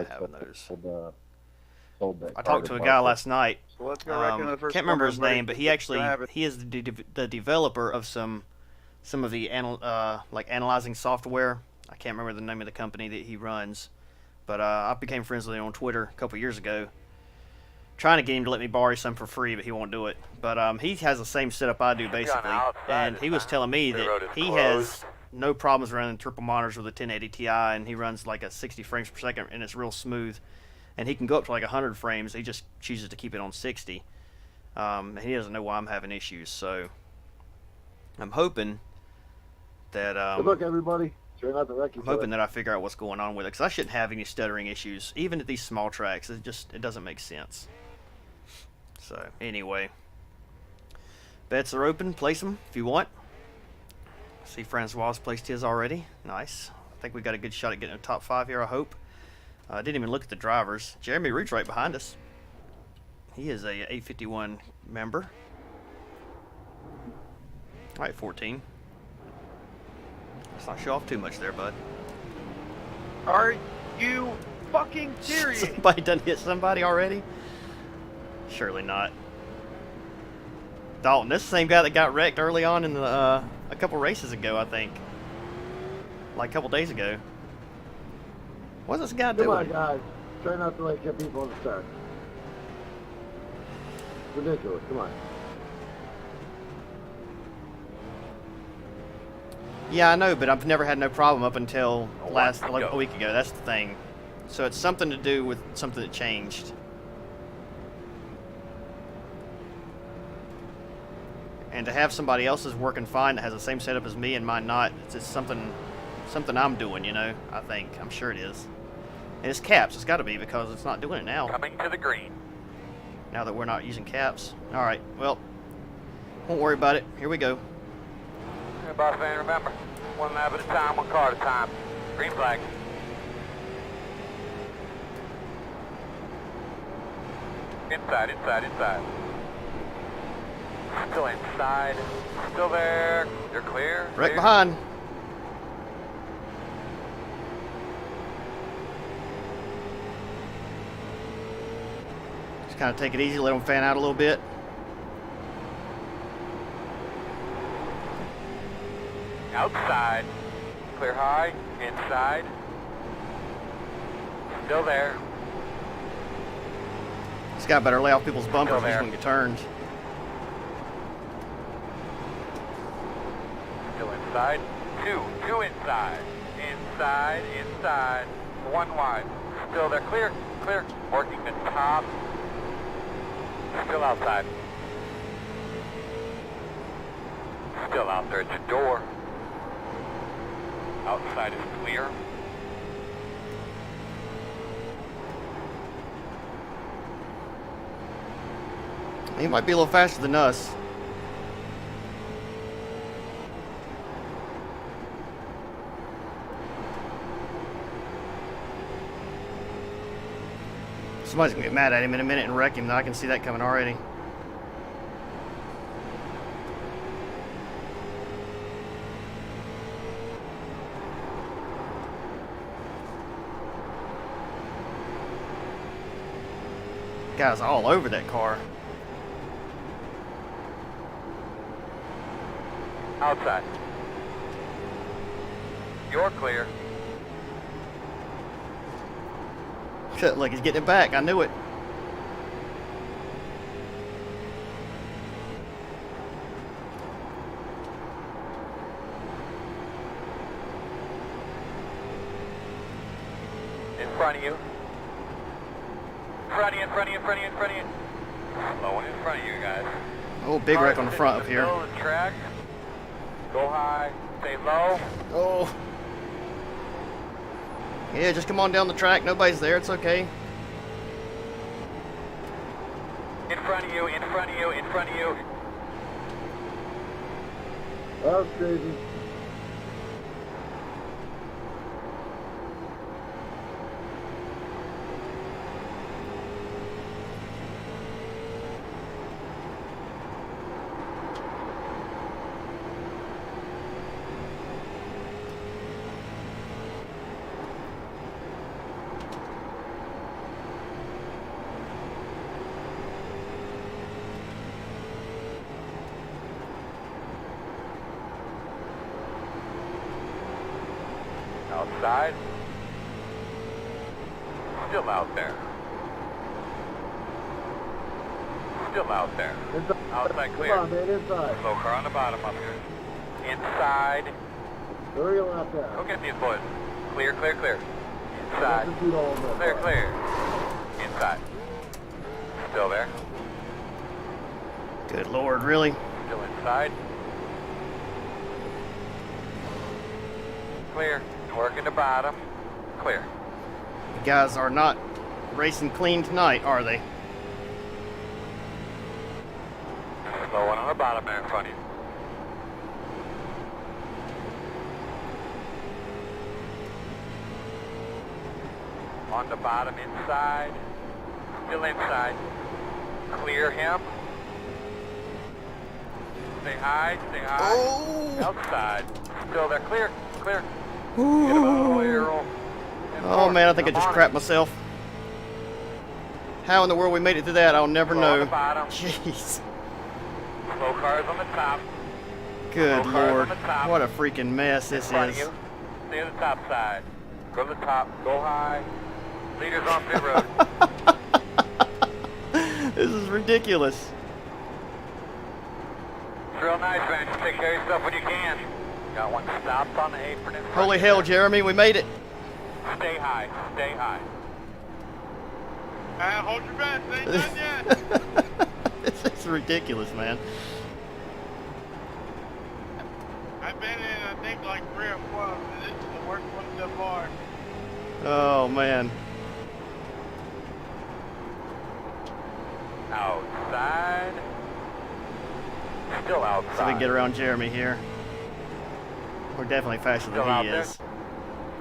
having those. Sold that I talked to a guy last night. Can't remember his name, but he is the developer of some of the like analyzing software. I can't remember the name of the company that he runs, but I became friends with him on Twitter a couple years ago, trying to get him to let me borrow some for free, but he won't do it. But he has the same setup I do basically, and he was telling me that he has no problems running triple monitors with a 1080 Ti, and he runs like a 60 frames per second, and it's real smooth. And he can go up to like 100 frames. He just chooses to keep it on 60. And he doesn't know why I'm having issues, so I'm hoping that good luck, everybody. Try not to wreck I'm hoping that I figure out what's going on with it, because I shouldn't have any stuttering issues, even at these small tracks. It doesn't make sense. So anyway, bets are open. Place them if you want. See, Francois placed his already. Nice. I think we got a good shot at getting a top 5 here, I hope. I didn't even look at the drivers. Jeremy Root's right behind us. He is a 851 member. All right, 14. Let's not show off too much there, bud. Are you fucking serious? Somebody done hit somebody already? Surely not. Dalton, this is the same guy that got wrecked early on in the a couple races ago, I think. Like a couple days ago. What's this guy doing? Come on, guys. Try not to get people on the start. Ridiculous. Come on. Yeah, I know, but I've never had no problem up until a week ago. That's the thing. So it's something to do with something that changed. And to have somebody else's working fine that has the same setup as me and mine not, it's just something I'm doing, you know, I think. I'm sure it is. And it's caps. It's got to be, because it's not doing it now. Coming to the green. Now that we're not using caps. All right, well, won't worry about it. Here we go. Hey, boss man, remember, one lap at a time, one car at a time. Green flag. Inside, inside, inside. Still inside. Still there. You're clear. Right behind. Just kind of take it easy, let them fan out a little bit. Outside. Clear high. Inside. Still there. This guy better lay off people's bumpers if he's going to get turned. Still inside. Two inside. Inside, inside. One wide. Still there. Clear, clear. Working the top. Still outside. Still out there at your door. Outside is clear. He might be a little faster than us. Somebody's going to get mad at him in a minute and wreck him. I can see that coming already. Guy's all over that car. Outside. You're clear. Look, he's getting it back. I knew it. In front of you. In front of you, in front of you, in front of you, in front of you. Slow one in front of you guys. Oh, big wreck on the front up here. Middle of the track. Go high. Stay low. Oh. Yeah, just come on down the track. Nobody's there. It's okay. In front of you, in front of you, in front of you. That was crazy. Inside. Still out there. Still out there. Outside clear. Come on, man, inside. Slow car on the bottom up here. Inside. Where are you left at? Go get these boys. Clear, clear, clear. Inside. Clear, clear. Inside. Still there. Good Lord, really? Still inside. Clear. Working the bottom. Clear. You guys are not racing clean tonight, are they? Slow one on the bottom there in front of you. On the bottom inside. Still inside. Clear him. Stay high, stay high. Oh! Outside. Still there. Clear, clear. Ooh. Get him out of the way, Earl. Oh man, I think I just crapped myself. How in the world we made it through that, I'll never know. Jeez. Slow cars on the top. Good Lord. What a freaking mess this is. You. Stay on the top side. Go to the top. Go high. Leaders on pit road. This is ridiculous. It's real nice, man. Just take care of yourself when you can. Got one stopped on the apron in front. Holy hell, Jeremy, we made it. Stay high. Stay high. Hold your breath. They ain't done yet. This is ridiculous, man. I've been in, I think, like 3 or 4 of them. This is the worst one so far. Oh man. Outside. Still outside. So we can get around Jeremy here. We're definitely faster Still than out he there? is.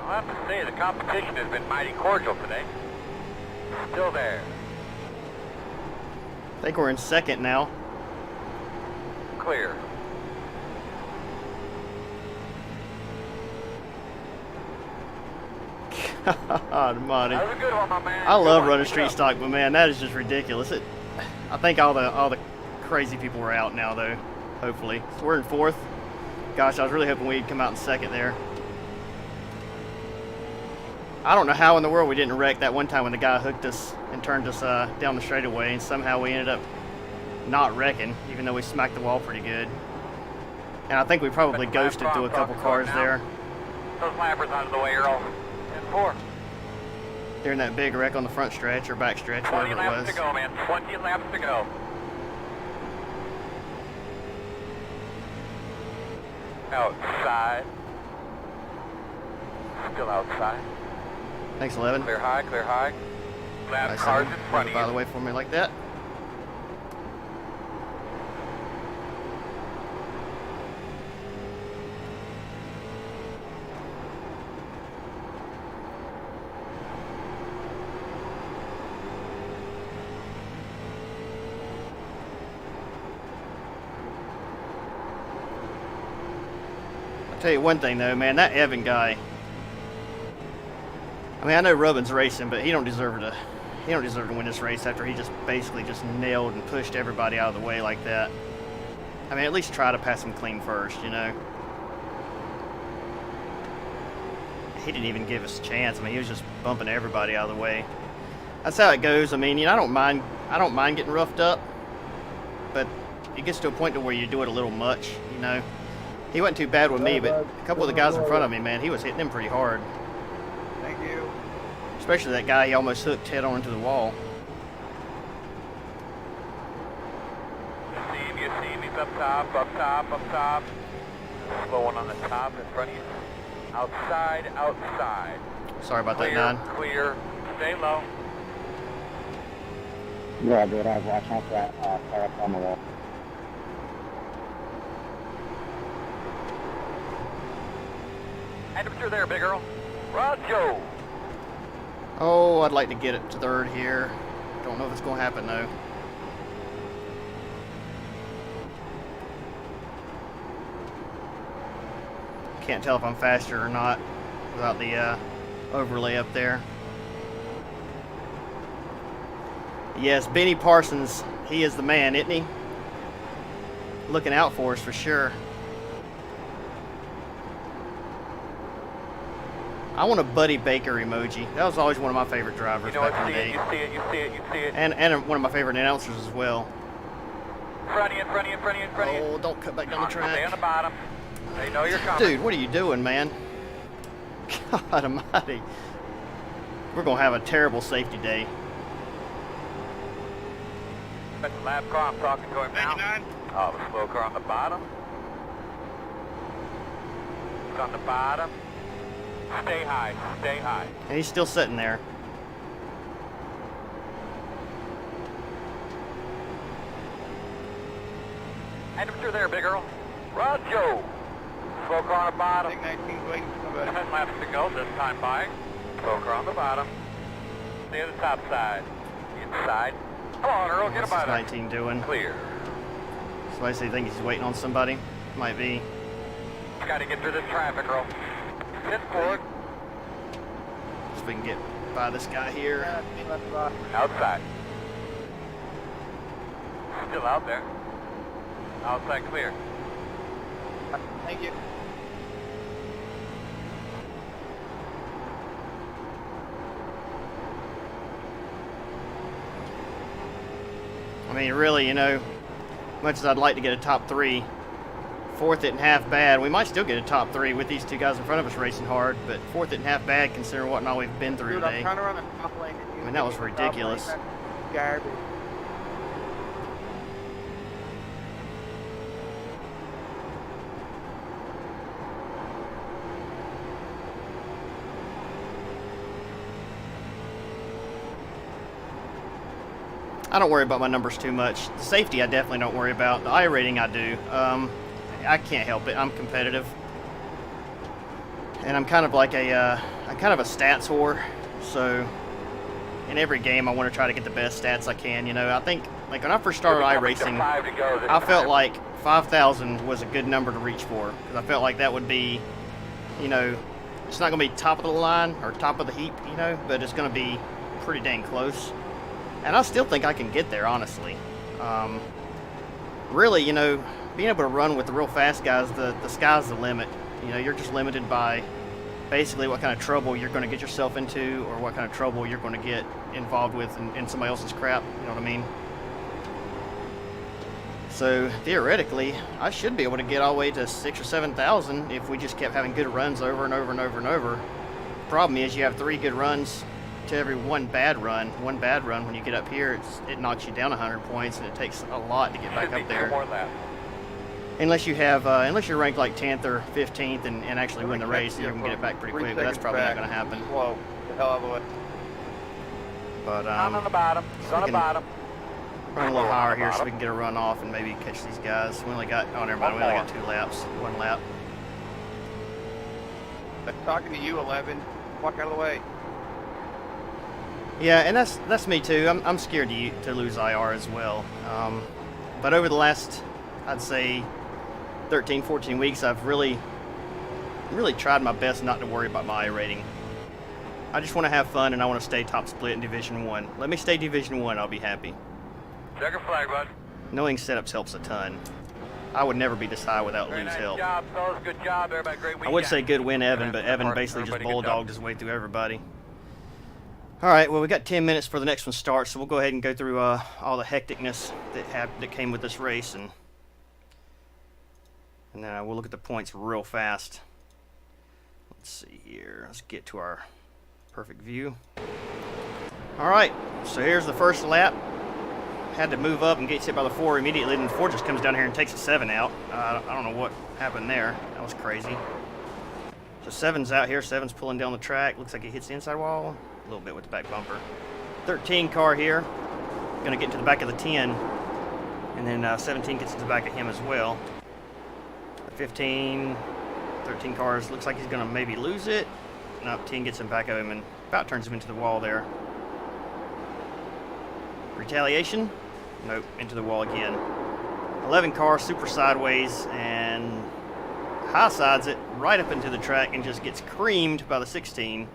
I'll have to say, the competition has been mighty cordial today. Still there. I think we're in second now. Clear. God almighty. That was a good one, my man. I Good love one. running Good street job. stock, but man, that is just ridiculous. I think all the crazy people are out now, though. Hopefully, so we're in fourth. Gosh, I was really hoping we'd come out in second there. I don't know how in the world we didn't wreck that one time when the guy hooked us and turned us down the straightaway, and somehow we ended up not wrecking, even though we smacked the wall pretty good. And I think we probably ghosted through a couple cars there. Those lappers out of the way, Earl. And 4. During that big wreck on the front stretch or back stretch, 20 whatever it laps was. to go, man. 20 laps to go. Outside. Still outside. Thanks, 11. Clear high, clear high. Last Nice cars of in him. front By of the you. way, for me like that. I'll tell you one thing though, man, that Evan guy. I mean, I know Rubin's racing, but he don't deserve to win this race after he just basically just nailed and pushed everybody out of the way like that. I mean, at least try to pass him clean first, you know. He didn't even give us a chance. I mean, he was just bumping everybody out of the way. That's how it goes. I mean, you know, I don't mind getting roughed up, but it gets to a point to where you do it a little much, you know. He wasn't too bad with me, but a couple of the guys in front of me, man, he was hitting them pretty hard. Thank you. Especially that guy he almost hooked head on into the wall. You see him, he's up top, up top, up top. Slow one on the top in front of you. Outside, outside. Sorry about that, Clear, 9. clear. Stay low. Yeah, dude, I was watching out for that car up on the wall. Head up through there, big girl. Roger. Oh, I'd like to get it to third here. Don't know if it's going to happen, though. Can't tell if I'm faster or not without the overlay up there. Yes, Benny Parsons, he is the man, isn't he? Looking out for us for sure. I want a Buddy Baker emoji. That was always one of my favorite drivers You know back what? in the See it, day. you see it, you see it, you see it. And one of my favorite announcers as well. Front of you, front of you, front of you, front of you. Oh, don't cut back down the Stay on track. the bottom. They know you're coming. Dude, what are you doing, man? God almighty. We're going to have a terrible safety day. That's the lap car, I'm talking to him now. 99. Oh, the slow car on the bottom. It's on the bottom. Stay high, stay high. And he's still sitting there. Hand him through there, big girl. Rojo. Slow car on the bottom. Big 19's waiting for somebody. 10 laps to go, this time by. Slow car on the bottom. Stay on the top side. Inside. Come on, Earl, get What's him this out of 19 doing? Clear. Somebody say think he's waiting on somebody? Might be. Got to get through this traffic, Earl. Hit forward. See if we can get by this guy here. Outside. Still out there. Outside clear. Thank you. I mean, really, you know, much as I'd like to get a top 3, fourth isn't half bad. We might still get a top 3 with these two guys in front of us racing hard, but fourth isn't half bad considering what and all we've been through Dude, today. I'm trying to run a top lane. I mean, that was ridiculous. Garbage. I don't worry about my numbers too much. The safety I definitely don't worry about. The iRating I do. I can't help it. I'm competitive. And I'm kind of like I'm kind of a stats whore. So in every game I want to try to get the best stats I can. You know, I think like when I first started iRacing, I felt like 5,000 was a good number to reach for. Because I felt like that would be, you know, it's not going to be top of the line or top of the heap, you know, but it's going to be pretty dang close. And I still think I can get there, honestly. Really, you know, being able to run with the real fast guys, the sky's the limit. You know, you're just limited by basically what kind of trouble you're going to get yourself into or what kind of trouble you're going to get involved with in somebody else's crap, you know what I mean? So, theoretically, I should be able to get all the way to 6,000 or 7,000 if we just kept having good runs over and over and over and over. The problem is you have 3 good runs to every one bad run. One bad run, when you get up here, it knocks you down 100 points, and it takes a lot to get back up there. Unless you have, unless you're ranked like 10th or 15th and actually win the race, you can get it back pretty quick. But that's probably not going to happen. Whoa, the hell out of the way. But on the bottom. On the bottom. Run a little higher here so we can get a run off and maybe catch these guys. We only got, oh, never mind. We only got 2 laps, 1 lap. I'm talking to you, 11. Walk out of the way. Yeah, and that's me too. I'm scared to lose IR as well. But over the last, I'd say, 13, 14 weeks, I've really tried my best not to worry about my iRating. I just want to have fun, and I want to stay top split in Division 1. Let me stay Division 1, I'll be happy. Check your flag, bud. Knowing setups helps a ton. I would never be this high without Very Lou's nice help. job, fellas. Good job, everybody. Great weekend. I would say good win, Evan, but Evan basically just bulldogged his way through everybody. All right, well, we got 10 minutes for the next one starts, so we'll go ahead and go through all the hecticness that came with this race, and then we'll look at the points real fast. Let's see here. Let's get to our perfect view. All right, so here's the first lap. Had to move up and get hit by the 4 immediately, and the 4 just comes down here and takes a 7 out. I don't know what happened there. That was crazy. So 7's out here. 7's pulling down the track. Looks like he hits the inside wall a little bit with the back bumper. 13 car here. Going to get into the back of the 10. And then 17 gets into the back of him as well. 15, 13 cars. Looks like he's going to maybe lose it. No, 10 gets him back of him and about turns him into the wall there. Retaliation? Nope, into the wall again. 11 car, super sideways, and high sides it right up into the track and just gets creamed by the 16.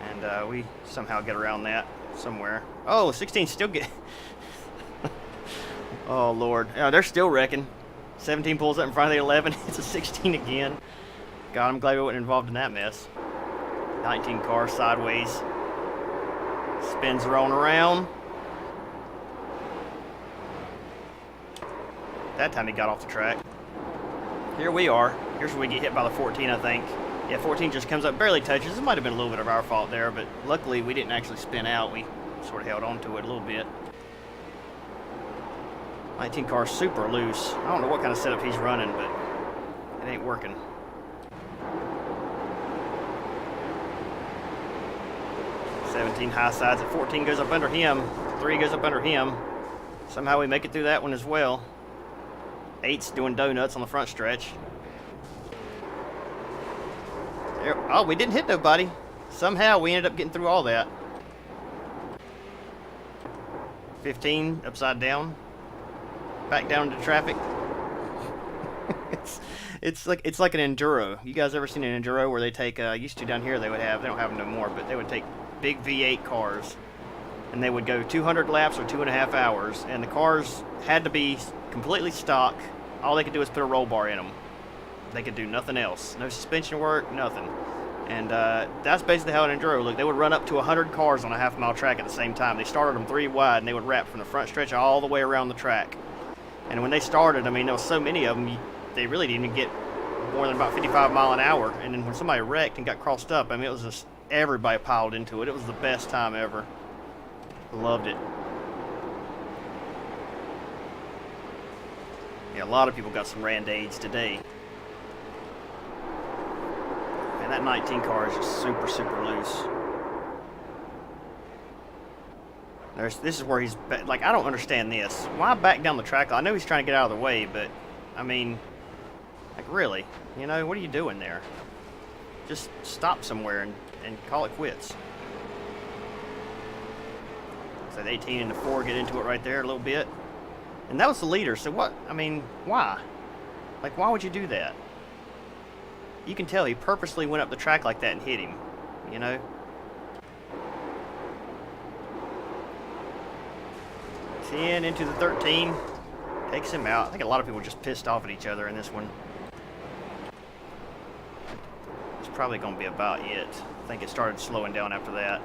And we somehow get around that somewhere. Oh, 16 still get... Oh, Lord. Oh, they're still wrecking. 17 pulls up in front of the 11. It's a 16 again. God, I'm glad we wasn't involved in that mess. 19 car sideways. Spins rolling around. That time he got off the track. Here we are. Here's where we get hit by the 14, I think. Yeah, 14 just comes up, barely touches. It might have been a little bit of our fault there, but luckily we didn't actually spin out. We sort of held on to it a little bit. 19 car super loose. I don't know what kind of setup he's running, but it ain't working. High sides at 14 goes up under him. 3 goes up under him. Somehow we make it through that one as well. 8's doing donuts on the front stretch. There, oh, we didn't hit nobody. Somehow we ended up getting through all that. 15 upside down. Back down into traffic. It's like an enduro. You guys ever seen an enduro where they take used to down here they don't have them no more, but they would take big V8 cars and they would go 200 laps or 2.5 hours, and the cars had to be completely stock. All they could do is put a roll bar in them. They could do nothing else. No suspension work, nothing. And that's basically how an enduro looked. They would run up to 100 cars on a half-mile track at the same time. They started them 3 wide, and they would wrap from the front stretch all the way around the track. And when they started, I mean, there was so many of them, they really didn't even get more than about 55 mile an hour. And then when somebody wrecked and got crossed up, I mean, it was just everybody piled into it. It was the best time ever. Loved it. Yeah, a lot of people got some rand-aids today. Man, that 19 car is just super, super loose. This is where he's, like, I don't understand this. Why back down the track? I know he's trying to get out of the way, but, I mean, like, really? You know, what are you doing there? Just stop somewhere and call it quits. So the 18 and the 4 get into it right there a little bit. And that was the leader, so what? I mean, why? Like, why would you do that? You can tell he purposely went up the track like that and hit him, you know? 10 into the 13. Takes him out. I think a lot of people just pissed off at each other in this one. It's probably going to be about it. I think it started slowing down after that.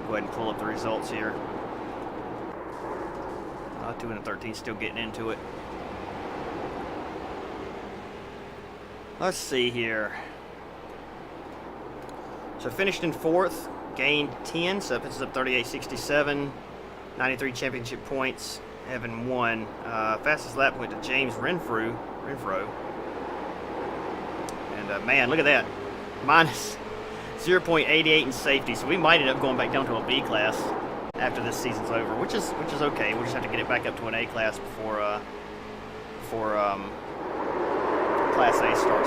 Go ahead and pull up the results here. 2 and 13 still getting into it. Let's see here. So finished in 4th, gained 10, so this is up 38.67, 93 championship points. Evan won. Fastest lap went to James Renfro. And man, look at that. Minus 0.88 in safety, so we might end up going back down to a B class after this season's over, which is okay. We'll just have to get it back up to an A class before Class A starts.